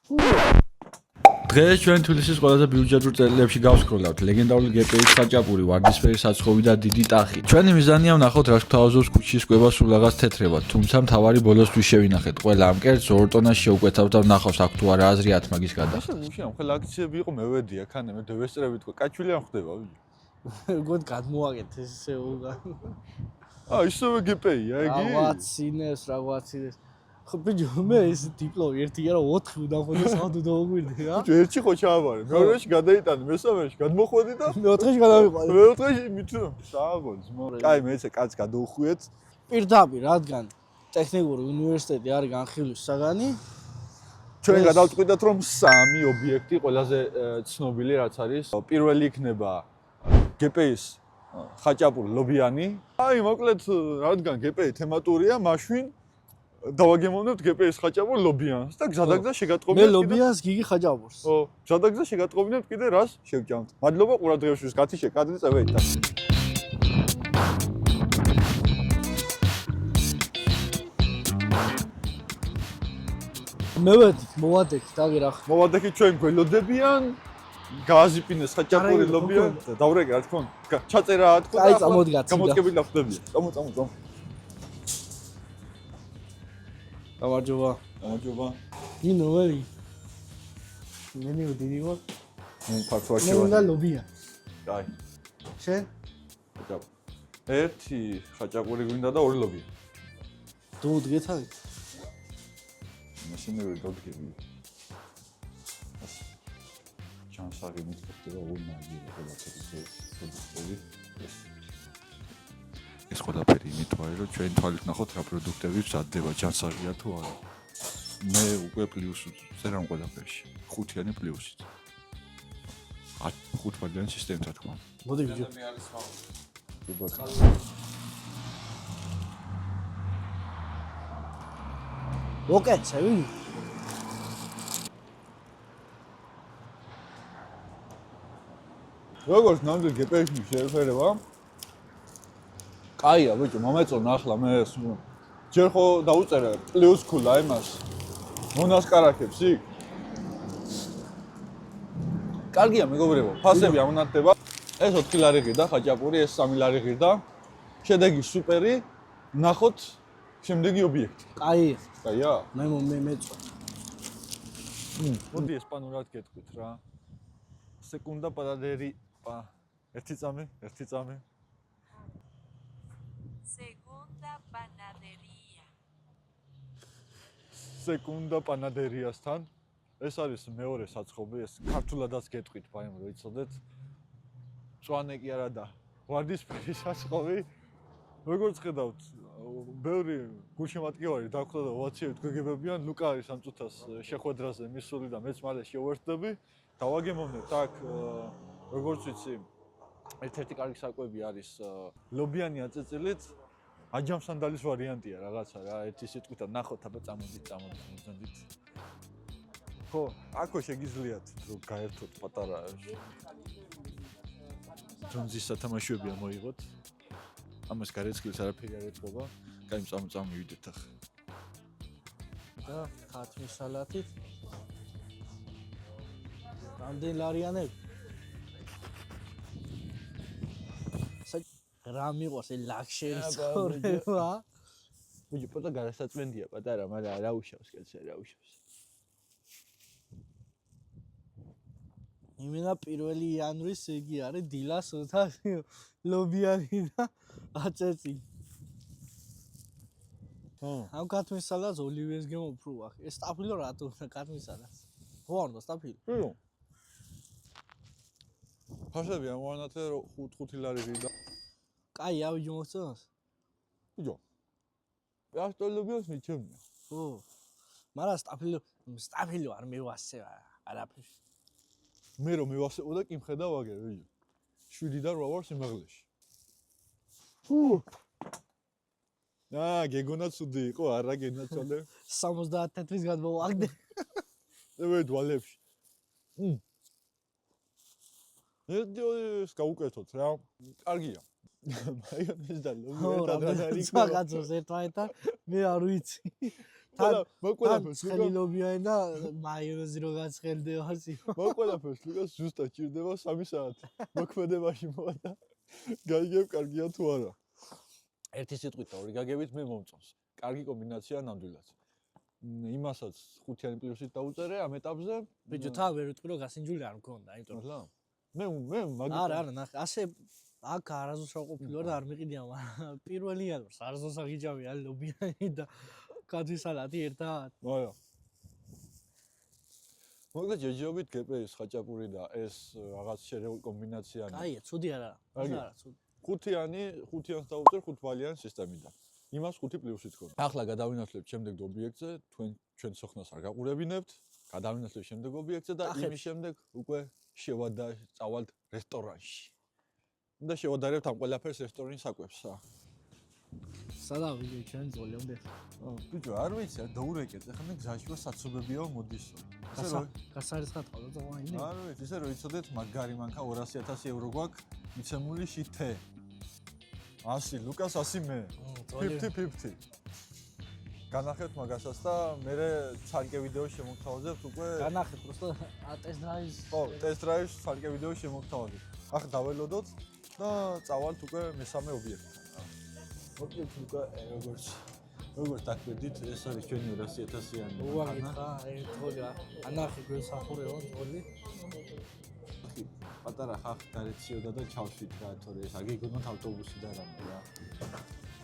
დღეს ჩვენ თბილისის ყველაზე ბიუჯეტურ წერილებში გავსკროლავთ ლეგენდარული გპ-ის ხაჭაპური, ვარდისფერი საცხობი და დიდი ტახი. ჩვენი მიზანია ვნახოთ რა გვთავაზობს ქუჩის კვება სულ რაღაც თეთრებად, თუმცა მთავარი ბოლოს ვის შევინახეთ. ყველა ამ კერძს 2 ტონას შევკვეთავთ და ვნახავს აქ თუ არა აზრი 10 მაგის გადახდა. მუშიამ ხოლ აქციები იყო მე ვედი აქანე მე დევესწრებით ხო კაჩული არ ხდება ვიჯი. როგორ გადმოაკეთ ესე უგან. ისევე გპ-ია იგი? რაღაცინეს. ხო ბიჭო მე ეს დიპლომი 1 არა 4 უნდა ხოლმე საერთოდ დაუგვირდი რა. ბიჭო ერთი ხო ჩააბარე. მეორეში გადაიტანე, მესამეში გადმოხვედი და მეოთხეში გადავიყვანე. მეოთხეში მithuna სააგონს. კაი მე ესე კაც გადაუხვიეთ. პირდაპირ რადგან ტექნიკური უნივერსიტეტი არის განხილვის საგანი. ჩვენ გადავწყვიტეთ რომ 3 ობიექტი ყველაზე ცნობილი რაც არის. პირველი იქნება გპ-ის ხაჭაპური ლობიანი. აი მოკლედ რადგან გპ-ი თემატურია, მაშინ დავაგემოვნებთ გპ-ის ხაჭაპურ ლობიანს და გზადაგზა შეგატყობინებთ. მე ლობიანს გიგი ხაჭაპურს. ო, გზადაგზა შეგატყობინებთ კიდე რას შევჭამთ. მადლობა ყურადღებისთვის, გათიშე, კადრი წევით. მე ვედი, მოვადექით, აგერახ. მოვადექით ჩვენ გველოდებიან. გააზიპინეს ხაჭაპური ლობიან. დავრეგე რა თქმა უნდა. ჩაწერა რა თქმა უნდა. აი წამოდგაცი. გამოწკებით ახდებიან. წამო. გამარჯობა. გამარჯობა. ნინო ვერი. ნინო დიდი ვარ. მე ფართოა მე უნდა ლობია. კაი. შენ? ხაჭაპური. ერთი ხაჭაპური გვინდა და 2 ლობია. თუ დგეთავი? მაშინ მე დავდგები. ჩანსაღი მიწდება უნაგი რაღაცები. ეს ყველაფერი იმით ვარ, რომ ჩვენ თვალით ნახოთ რა პროდუქტები მზადდება, ჩანსაღია თუ არა. მე უკვე პლუს წერან ყველაფერში. 5-იანი პლუსით. 5-ბალიანი სისტემა თქვა. მოდი ბიჭო. ოკეცები? როგორც ნამდვილ გპ-ში შეეფერება. კაია, ბიჭო, მომეწონა ახლა მე ეს ჯერ ხო დაუწერე პლუს ქულა იმას. მონასკარაკებს იქ. კარგია, მეგობრებო, ფასები ამონათდება. ეს 4 ლარი ღირდა ხაჭაპური, ეს 3 ლარი ღირდა. შედეგი სუპერი. ნახოთ შემდეგი ობიექტი. კაი. კაია? მე მეწონა. მოდი ესპანურად გეტყვით რა. Segunda panadería. ერთი წამი. Segunda panadería. Segunda panadería-სთან. ეს არის მეორე საცხობი, ეს ქართულადაც გეტყვით, ბაიმ რო იცოდეთ. მწვანე კი არა და ვარდისფერი საცხობი. როგორც ხედავთ, ბევრი გულშემატკივარი დაგვხდა და ვაცივით გეგებებიან, ლუკა არის ამ წუთას შეხვედრაზე მისული და მეც მალე შევერთდები. დავაგემოვნებთ აქ როგორც ვიცი ერთ-ერთი კარგი საკვები არის ლობიანი აწეწილით აჯამსანდალის ვარიანტია რაღაცა რა ერთი სიტყვით ნახოთ აბა წამოდით ხო აქო შეგიძლიათ რომ გაერთოთ პატარა ჯონზის სათამაშოები მოიღოთ ამას გარეცხილს არაფერი არ ეთყობა კაი წამოვიდეთ ახლა და ხათმის სალათით რამდენი ლარიანები? რა მიყვარს ეს ლაქშერი ცხოვრება? ბიჭო, პოტა გარასაწმენდია პატარა, მაგრამ რა უშავს კაცი, რა უშავს. იმენა 1 იანვრის იგი არის დილას ოთა ლობიანი და აწეწილი. ამ ქათმის სალათს ოლივიეს გემოფრუ აქ. ეს სტაფილო რატო ქათმის სალათს? ხო არ უნდა სტაფილო? ხო. ფასები ამოვანათე 5 ლარი ღირდა. კაი, ავიჯო მოსწონს? ბიჭო. პასტოლობიას მიჩემია. ხო. მაგრამ სტაფილო არ მევასე არაფერს. მე რომ მევასებო და კი მხედავ აგერ, ბიჭო. 7-დან 8 ვარ სიმაღლეში. გეგონა ცუდი იყო, არა გენაცვალე. 70 თეთრის გადმოვაგდე. მე დვალებში. ეს გაუკეთოთ რა. კარგია. მაიონეზი და ლობიანი და მაგაცოს ერთმანეთთან მე არ ვიცი. მოკლაფერს ცხელილობიანი და მაიონეზი რო გაცხელდება სიო. მოკლაფერს ლუკას ზუსტად ჭირდება 3 საათი. მოქმედებაში მოვა და გაიგებ კარგია თუ არა. ერთი სიტყვით და ორი გაგებით მე მომწონს. კარგი კომბინაცია ნამდვილად. იმასაც 5-იანი პლუსით დაუწერე ამ ეტაპზე. ბიჭო თა ვერ ვიტყვი რომ გასინჯული არ მქონდა, იმიტომ რომ მე არა, ნახე, ასე აქ არაზოს რა ყოფილა და არ მიყიდია, მაგრამ პირველი ალოს არაზოს აღიჯავი არის ლობიანი და გაძისალათი ერთად. არა. მოკლედ ჯეჯობით გეპეის ხაჭაპური და ეს რაღაც შერეული კომბინაციანი. კაია, ცუდი არა. არა, ცუდი. 5-იანს დაუწერ 5 ბალიანი სისტემიდან. იმას 5 პლუსით ხომ. ახლა გადავინაცვლებთ შემდეგ ობიექტზე, ჩვენ სოხნას არ გაყურებინებთ, გადავინაცვლებთ შემდეგ ობიექტზე და იმის შემდეგ უკვე წავალთ რესტორანში. და შევადარებთ ამ ყველაფერს რესტორნის საკვებს. სადა ვიდეო ჩვენ ზოლიამდე. ბიჭო, არ ვიცი, დაურეკეთ, ახლა მე გზაში ვარ, საცობებია მოდისო. გასარიცხად ყავდა ზოაინე. არ ვიცი, ისე რომ იცოდეთ, მაგარი მანქა 200,000 евро გვაქვს, მიცემული შითე. 100 ლუკას 100 მე. 50-50. განახეთ მაგასაც და მე ცალკე ვიდეო შემოგთავაზებთ უკვე. განახეთ, просто ტესტ დრაივის. ხო, ტესტ დრაივის ცალკე ვიდეო შემოგთავაზებთ. ახლა დაველოდოთ და წავალთ უკვე მესამე ობიექტთან. მოკლედ უკვე როგორც დაგვედით, ეს არის ჩვენი 200,000-იანი უაგით რა, თოლა. ანახი გვესახურეო თოლი. პატარა ხახი დარეციოდა და ჩავშვით რა, თორე ეს აგიგონოთ ავტობუსი და რამე რა.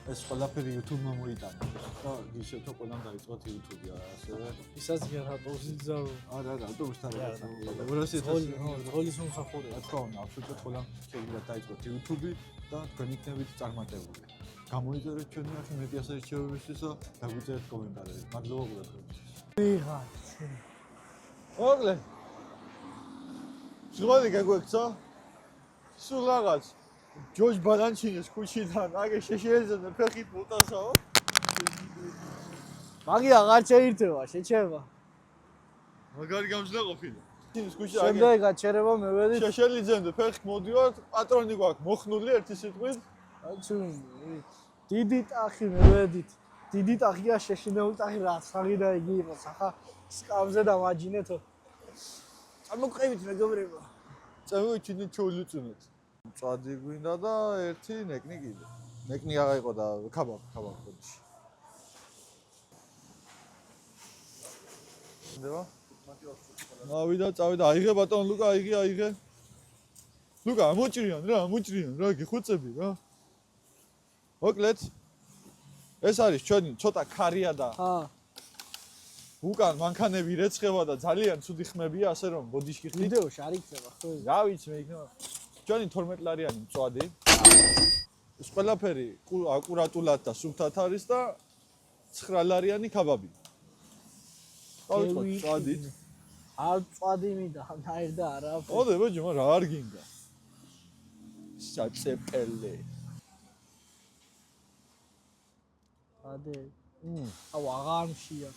ეს ყველაფერი YouTube-მა მოიტანა და გიშეთო ყველამ დაიწყოთ YouTube-ი ასევე. ისაც გერ ავტობუსი ძარო. არა, ავტობუსთან რა. 200,000 თოლის მომსახურეა. რა თქმა უნდა, აბსოლუტურად ყველამ შეიძლება დაიწყოთ YouTube-ი და თქვენ იქნებით წარმატებული. გამოიწერეთ ჩვენი ახი მედიას არჩევებისთვის და დაგვიწერეთ კომენტარები. მადლობა ყურადღებისთვის. ვიღაც. მოკლედ. ზღოდი გაგვექცა? სულ რაღაც ჯოჯ ბალანჩინის ქუჩიდან აგე შეშეძებდა ფეხით მოტასაო. მაგი აღარ შეირთება, შეჩება. მაგარი გამძლე ყოფილა. ჩინის ქუჩა აგე. შემდეგ გაჩერება მე ვედი. შეშელიძებდა ფეხით მოდივართ, პატრონი გვაქვს მოხნული ერთი სიტყვით. აჩუნი. დიდი ტახი მე ვედით. დიდი ტახია შეშინებული ტახი რა საღი და იგი იყო სახა სკამზე და მაჯინეთო. ამოყევით მეგობრებო. წამოვიჩინეთ ჩოულუწუნეთ. მწვადი გვინდა და ერთი ნეკნი კიდე. ნეკნი აღაიყო და ქაბაბ ხოდში. ნდება? ავიდა, წავიდა, აიღე ბატონ ლუკა, აიღე. ლუკა, ამოჭრიან რა, გიხუწები რა. მოკლედ ეს არის ჩვენი ცოტა ქარია და უკან მანქანები რეცხება და ძალიან ცუდი ხმებია, ასე რომ ბოდიში ხდით. ვიდეოში არ იქნება ხო? რა ვიცი მე იქნება. ჩვენი 12 ლარიანი მწვადი. ეს ყველაფერი აკურატულად და სუფთად არის და 9 ლარიანი ქაბაბი. ყავით მწვადით. არ მწვადი მინდა, ნაირ და არა. ოდე ბოჯო, მაგრამ რა არ გინდა. საწეპელე. ადე. აუ აღარ მშია.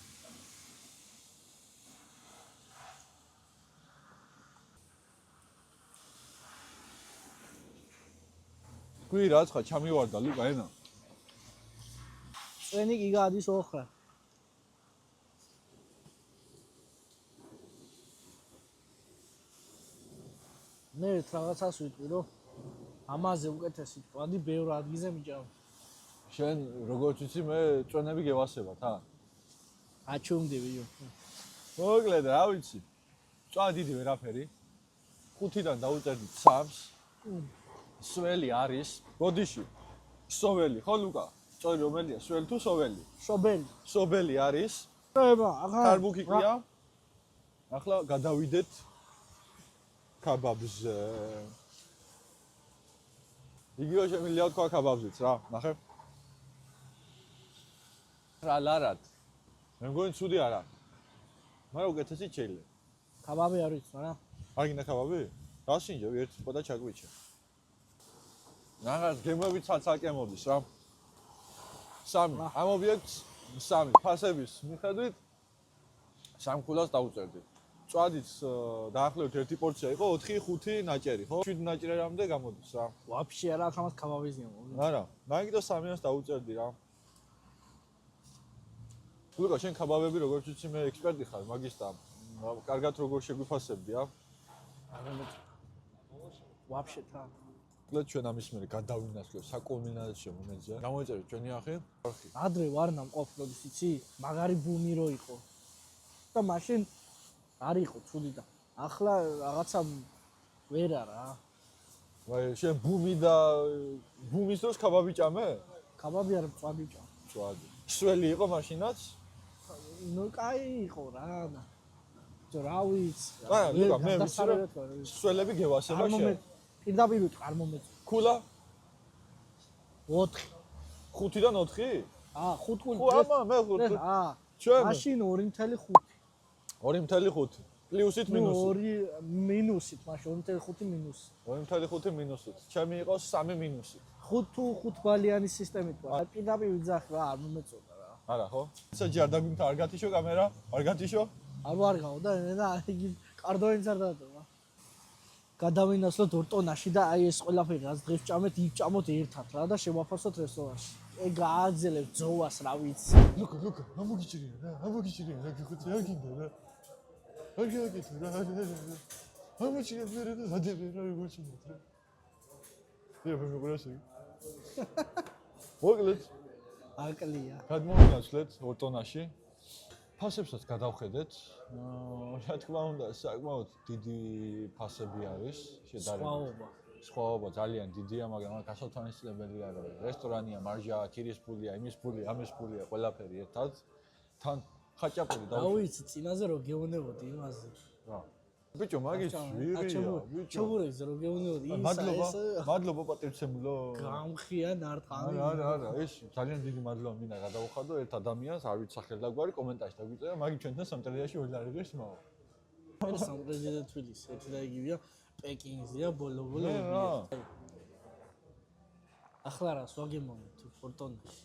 გვი რა ცხა ჩამივარდა ლუკა ენა. წვენი კი გადის ოხრა. მე რაღაცას ვიტყვი რომ ამაზე უკეთესი მწვადი ბევრ ადგილზე მიჭამ. შენ როგორც ვიცი მე წვენები გევასებათ, ა? აჩუმდი ვიო. მოკლედ რა ვიცი. მწვადი დიდი ვერაფერი. 5-დან დაუწერდით 3-ს. სველი არის. ბოდიში. სოველი, ხო ლუკა? წორი რომელია? სველი თუ სოველი? შობელი. სობელი არის. ება, ახლა კარბუქი ყია. ახლა გადავიდეთ ქაბაბზე. იგივე შემიძლია თქვა ქაბაბზეც რა, ნახე. რა ლარად. მე მგონი ცუდი არა. მაგრამ უკეთესი შეიძლება. ქაბაბი არ ვიცი, რა. არ გინდა ქაბაბი? გასინჯები ერთი სხვა და ჩაგვიჩა. რაღაც გემები ცალ-ცალკე მოდის რა. 3. ამ ობიექტს 3 ფასების მიხედვით 3 ქულას დაუწერდი. მწვადიც დაახლოებით ერთი პორცია იყო 4-5 ნაჭერი, ხო? 7 ნაჭერამდე გამოდის რა. ვაფშე არა, ახლა მას ქაბაბიზია. არა, მაინც 3-ას დაუწერდი რა. ლუკა, შენ ქაბაბები როგორც ვიცი მე ექსპერტი ხარ, მაგის და კარგად როგორ შეგვიფასებდი, ა? ვაფშე თა. კლეთ ჩვენ ამის მერე გადავინასლებ საკულმინაციო მომენტზე. გამოიწერეთ ჩვენი ახი. ადრე ვარ ნამყოფლობის იცი? მაგარი ბუმი რო იყო. და მაშინ არ იყო ცუდი და ახლა რაღაცა ვერა რა. ვაი, შენ ბუმის დროს ქაბაბი ჭამე? კაბაბი არ მწვადი ჭა. წვადი. სველი იყო მაშინაც? ნუ კაი იყო რა. რა ვიცი. არა, ლუკა, მე ვიცი რომ სველები გევასება შენ. პირდაპირ ვიტყვი, არ მომეწონა. ქულა 4. 5-დან 4? 5 კული. ხო, ამა მე 5. ჩვენ მაშინ 2.5. 2.5 პლუსით მინუსით. 2 მინუსით, მაშინ 2.5 მინუსი. 2.5 მინუსით. ჩემი იყო 3 მინუსით. 5 ბალიანი სისტემით ვარ. პირდაპირ ვიძახ რა, არ მომეწონა რა. არა ხო? ესე ჯერ დაგიმთა არ გათიშო კამერა? არ გათიშო? არ ვარგაო და იგი კარდოენს არ დადო. გადავინასლოთ ორტონაში და აი ეს ყველაფერი რაც დღეს ვჭამეთ, იქ ჭამოთ ერთად რა და შევაფასოთ რესტორანში. გააძელებ ძოვას რა ვიცი. ლუკა, ამოგიჭირია რა, რა გიხოცი, არ გინდა რა. არ გიგეთ რა. ამოჭირე მე რა, ადები რა როგორ ჩიმოთ რა. დიახ, მე მეგრასი. მოგლეთ. აკლია. გადმოვინაცვლეთ ორტონაში. ფასებსაც გადავხედეთ. რა თქმა უნდა, საკმაოდ დიდი ფასები არის შედარებით. სხვაობა ძალიან დიდია, მაგრამ გასათვალისწინებელი არ არის. რესტორანია, მარჟა, ქირის ფულია, იმის ფულია, ამის ფულია, ყველაფერი ერთად. თან ხაჭაპური რა ვიცი, წინაზე რო გეუნებოდი იმაზე. რა. ბიჭო, მაგის ვირია, ბიჭო. ჩობურეზე რო გეუნებოდი ისა მადლობა პატივცემულო. გამხია ნარტყამი. არა, ეს ძალიან დიდი მადლობა მინდა გადავხადო ერთ ადამიანს, არ ვიცი სახელდაგვარი, კომენტარში დაგვიწერა, მაგის ჩვენთან სამტრედიაში ვერ არიგებს მაო. სამტრედია და თბილისი, ერთი და იგივეა, პეკინზეა, ბოლო. ახლა რას ვაგემოვნებ თუ ფორტონაში.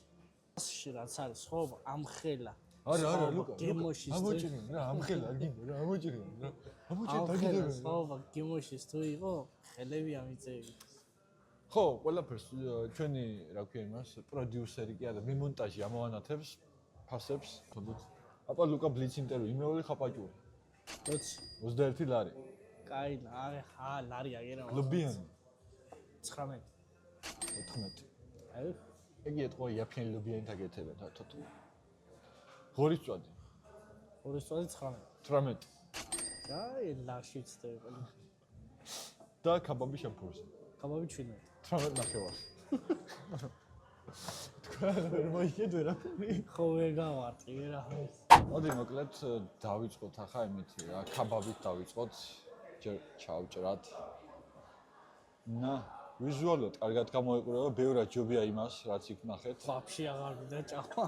ასში რაც არის, ხო, ამხელა. არა, ლუკა. გემოშის ამოჭრია რა, ამხელა არ გინდა რა, ამოჭრია რა. ამოჭრია დაგიდება. ხო, გემოშის თუ იყო, ხელები ამიწევი. ხო, ყველაფერს ჩვენი, რა ქვია იმას, პროდიუსერი კი არა, მიმონტაჟი ამოვანათებს ფასებს, თუნდაც. აბა ლუკა ბლიც ინტერვიუ, იმეული ხაპაჭური. 21 ლარი. კაი, ლარი აგერა. ლობიანი. 19. 14. აი, იგი ეთქვა იაფიანი ლობიანი თაგეთება თათო. ღორის წვადი. 19. 18. კაი, ლაშიც დაიყო. და ქაბაბი შამპურზე. კაბაბი 17. 18 ნახევარს. თქვა ვერ მოიგეთ ვერაფერი. ხო ვერ გავარტყი რა. მოდი მოკლედ დავიწყოთ ახლა იმით რა, ქაბაბით დავიწყოთ. ჯერ ჩავჭრათ. ნა, ვიზუალურად კარგად გამოიყურება, ბევრად ჯობია იმას, რაც იქ ნახეთ. ვაფშე აღარ მინდა ჭამა.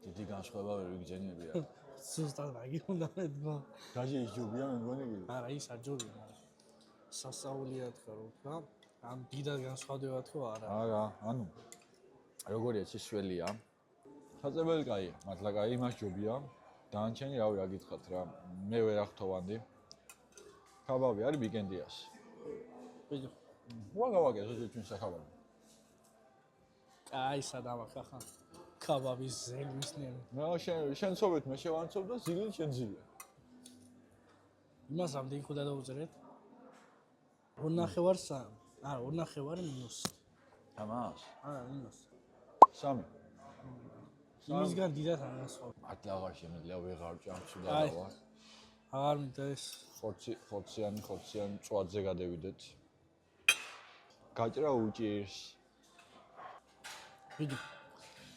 დიდი განსხვავება ვერ ვიგრძენებია. ზუსტად მაგი უნდა მეთქვა. დაჟე ის ჯობია მე მგონი კი. არა, ის არ ჯობია, მაგრამ სასაულია თქვა რომ რა, ამ დიდად განსხვავდება თუ არა. არა, ანუ როგორია ეს სველია. საწებელი კაია, მართლა კაი, იმას ჯობია. დაანჩენი რავი რა გითხრათ რა, მე ვერ ახთოვანდი. ქაბაბი არის ვიკენდიას. ბიჭო, ვაგავაგე ზოგადად ჩვენ საქაბაბი. აი სადამახა ხა. ქაბაბის ზელვის ნემი. მე შენ ცობეთ მე შევანცობ და ზილი შენ ზილია. იმას რამდენი ხოდა დაუწერეთ? 2.5 3. არა, 2.5 მინუს. ამას. არა, მინუს. 3. იმისგან დიდად არ განსხვავდება. მართლა აღარ შემიძლია ვეღარ ჭამს და აი. დავა. აღარ მინდა ეს. ხორციანი წვადზე გადევიდეთ. გაჭრა უჭირს. ბიჭო,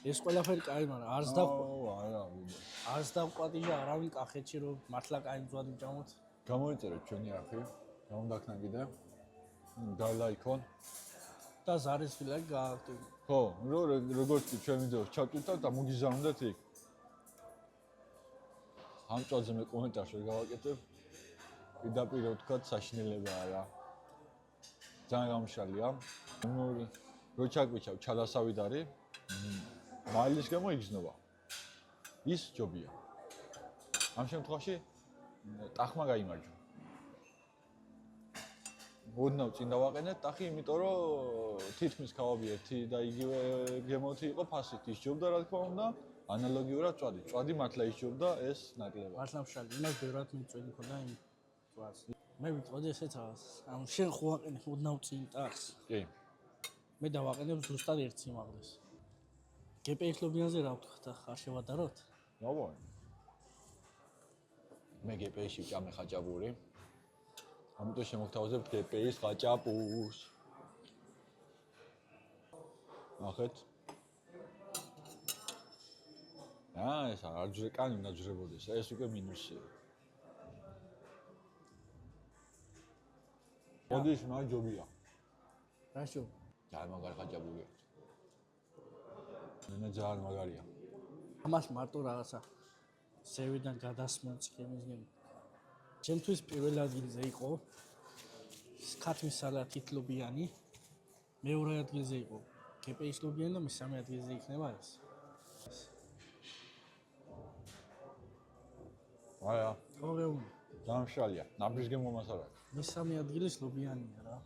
ეს ყველაფერი კაი, მაგრამ არც არა, ვიდე. არც დავყვატიჟა არავინ კახეთში რომ მართლა კაი მწვადი ვჭამოთ. გამოიწერეთ ჩვენი არხი. გამოდაქნა კიდე. დალაიქონ. და ზარის ფილაკი გააქტიურე. ხო, როგორც კი ჩვენ ვიდეოს ჩავტვირთავთ და მოგიზავნდეთ იქ. ამ წვადზე მე კომენტარში ვერ გავაკეთებ. პირდაპირ ვთქვათ, საშინელებაა რა. ძალიან გამშალია. რო ჩაგვიჩავ ჩალასავით არის. მაილის გამო იგზნობა. ის ჯობია. ამ შემთხვევაში ტახმა გაიმარჯვა. ოდნავ წინ დავაყენეთ ტახი, იმიტომ რომ თითქმის ქავაბი ერთი და იგივე გემოთი იყო ფასით ისჯობდა, რა თქმა უნდა, ანალოგიურად წვადი. წვადი მართლა ისჯობდა ეს ნაკლებად. მართლა მშალი, იმას ბევრად მიწველი ქონდა იმ წვას. მე ვიტყოდი ესეც რაღაც. ამ შენ ხო აყენე ოდნავ წინ ტახს. კი. მე დავაყენებ ზუსტად ერთ სიმაღლეს. გპ-ობიანზე რა ვთქვა, ხარ შევადაროთ? მოვაი. მე GPS-ში ვჭამე ხაჭაპური. ამიტომ შემოგთავაზებ GPS ხაჭაპურს. ნახეთ. ეს არ კანი უნდა ჯრებოდეს, ეს უკვე მინუსია. მოდის მაჯობია. რაშო? ძალიან მაგარი ხაჭაპურია. მე ძალიან მაგარია. ამას მარტო რაღაცა სევიდან გადასმენ ცხენისგან. ჩემთვის პირველ ადგილზე იყო ქათმის სალათი თლობიანი. მეორე ადგილზე იყო გპ-ის თლობიანი და მესამე ადგილზე იქნება ეს. აია, ოღონდ დამშალია. ნაბიჯგემ მომასარაკ. მესამე ადგილი თლობიანია რა.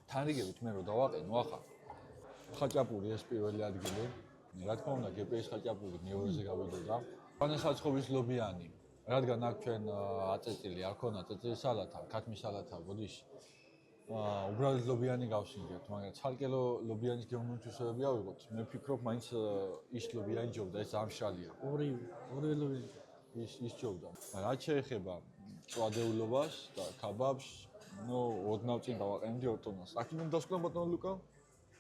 თანრიგებით მე რო დავაყენო ახლა. ხაჭაპური ეს პირველი ადგილი. რა თქმა უნდა, გპ-ის ხაჭაპური მეორეზე გავიდოდა. ანუ საცხობის ლობიანი. რადგან აქ ჩვენ აწეწილი არ ქონა აწეწილი სალათა, ქათმის სალათა, ბოდიში. უბრალოდ ლობიანი გავსინჯებთ, მაგრამ ცალკე ლობიანის გემონთვისებები ავიღოთ. მე ვფიქრობ, მაინც ის ლობიანი ჯობდა, ეს ამშალია. ორივე ლობიანი. ის ჯობდა. რაც შეეხება წვადეულობას და ქაბაბს, ნუ ოდნავ წინ დავაყენდი 2 ტონას. აქედან დასკვნა ბატონო ლუკა?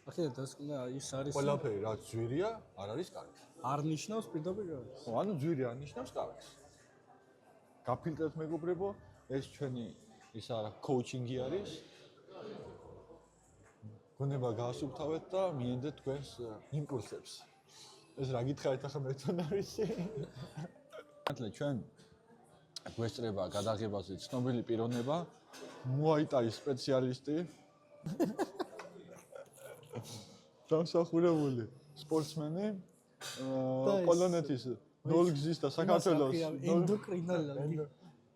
აქედან დასკვნა ის არის ყველაფერი რაც ძვირია, არ არის კარგი. არ ნიშნავს პირდაპირ არის. ანუ ძვირი არ ნიშნავს კარგს. გაფილტრეთ მეგობრებო, ეს ჩვენი ის არა კოუჩინგი არის. გონება გაასუფთავეთ და მიენდეთ თქვენს იმპულსებს. ეს რა გითხარით ახლა მე თვითონ არის? მართლა ჩვენ გვესწრება გადაღებაზე ცნობილი პიროვნება, მუაიტაის სპეციალისტი. დამსახურებული სპორტსმენი, პოლონეთის 0 გზის და საქართველოს ენდოკრინოლოგი.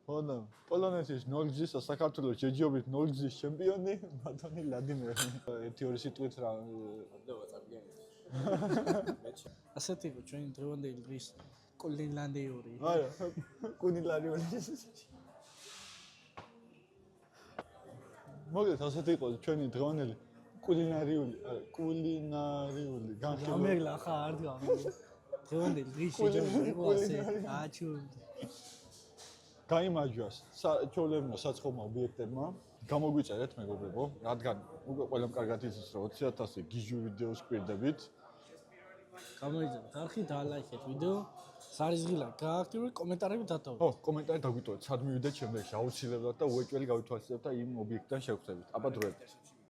ხოდა, პოლონეთის 0 გზის და საქართველოს ჯეჯობით 0 გზის ჩემპიონი, ბატონი ვლადიმერი. 1-2 სიტყვით რა ასეთი იყო ჩვენი დღევანდელი დღის კულინარიული. არა, კულინარიული. მოგეთ ასეთი იყო ჩვენი დღევანდელი კულინარიული განხილვა. ამერლა ხა არ დგამო. დღევანდელი დღის შეჯიბრი იყო ასე. აჩუ. გაიმარჯვას ჩვეულებრივ საცხობმა ობიექტებმა. გამოგვიწერეთ მეგობრებო, რადგან უკვე ყველამ კარგად იცის რომ 20000 გიჟუ ვიდეოს გვირდებით. გამოიძებთ არხი და ლაიქეთ ვიდეო. სარიზღილა გააქტიურეთ, კომენტარები დატოვეთ. ო, კომენტარი დაგვიტოვეთ, სად მივიდეთ შემდეგში, აუცილებლად და უეჭველი გავითვალისწინებთ და იმ ობიექტთან შევხვდებით. აბა დროებით.